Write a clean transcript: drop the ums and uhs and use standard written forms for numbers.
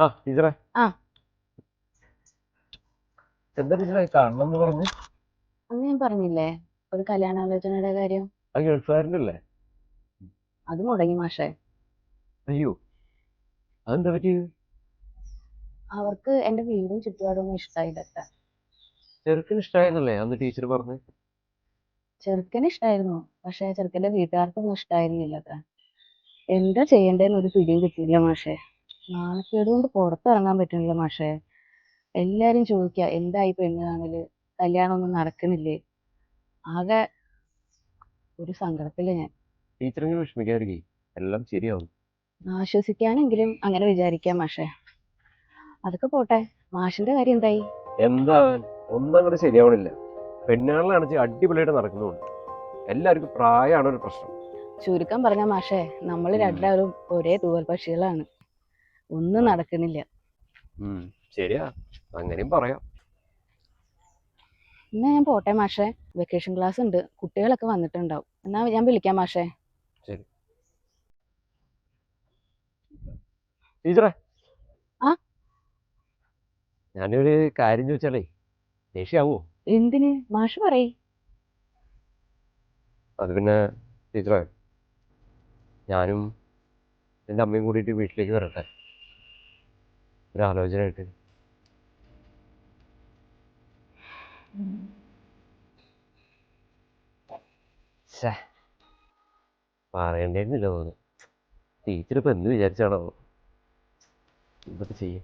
ആ ടീച്ചറെ ആ എന്താ ടീച്ചറെ കാണണം എന്ന് പറഞ്ഞു? അന്ന് ഞാൻ പറഞ്ഞില്ലേ ഒരു കല്യാണാലോചനയുടെ കാര്യം. ആ ഗൾഫുകാരൻ്റെ അല്ലേ? അത് മുടങ്ങി മാഷേ. അയ്യോ, അതെന്താ പറ്റിയത്? അവർക്ക് എന്റെ വീടും ചുറ്റുപാടും ഒന്നും ഇഷ്ടായില്ലത്ര. ചെറുക്കന് ഇഷ്ടമായെന്നല്ലേ അന്ന് ടീച്ചർ പറഞ്ഞു? ചെറുക്കന് ഇഷ്ടായിരുന്നു, പക്ഷെ ചെറുക്കന്റെ വീട്ടുകാർക്കൊന്നും ഇഷ്ടായിരുന്നില്ല അത്ര. എന്താ ചെയ്യണ്ടേന്ന് ഒരു പിടിയും കിട്ടിയില്ല മാഷേ. നാണക്കേട് കൊണ്ട് പുറത്തിറങ്ങാൻ പറ്റുന്നില്ല മാഷേ. എല്ലാരും ചോദിക്കുക എന്തായി പെണ്ണ് കാണല്, കല്യാണം ഒന്നും നടക്കുന്നില്ലേ. ആകെ ഒരു സങ്കടത്തില് ഞാൻ. ടീച്ചറിങ്ങനെ വിഷമിക്കാതിരിക്കേ, എല്ലാം ശരിയാവും. ആശ്വസിക്കാനെങ്കിലും അങ്ങനെ വിചാരിക്കാം മാഷേ. അതൊക്കെ പോട്ടെ, മാഷിന്റെ കാര്യം എന്തായി? എന്താ ഒന്നും അങ്ങോട്ട് ശരിയാവണില്ല. പെണ്ണുകളിലാണെങ്കിൽ അടിപൊളിയായിട്ട് നടക്കുന്നുണ്ട്. എല്ലാവർക്കും പ്രായമാണ് ഒരു പ്രശ്നം. ചുരുക്കം പറഞ്ഞ മാഷേ, നമ്മൾ രണ്ടാളും ഒരേ തൂവൽ പക്ഷികളാണ്. ഒന്നും നടക്കുന്നില്ല. ശരിയാ, അങ്ങനെയും പറയാം. എന്നാ ഞാൻ പോട്ടെ മാഷേ, വെക്കേഷൻ ക്ലാസ് ഉണ്ട്, കുട്ടികളൊക്കെ വന്നിട്ടുണ്ടാവും. എന്നാ ഞാൻ വിളിക്കാം മാഷേ. ശരി ടീച്ചറെ. ആ ഞാനൊരു കാര്യം ചോദിച്ചാലേ ദേഷ്യാവോ? എന്തിന് മാഷ് പറയ്. അത് പിന്നെ ടീച്ചറെ, ഞാനും എൻ്റെ അമ്മയും കൂടിയിട്ട് വീട്ടിലേക്ക് വരട്ടെ ഒരാലോചനയായിട്ട്? പറയണ്ടായിരുന്നില്ല തോന്നുന്നു. ടീച്ചർ ഇപ്പം എന്ത് വിചാരിച്ചാണോ? എന്തൊക്കെ ചെയ്യേ?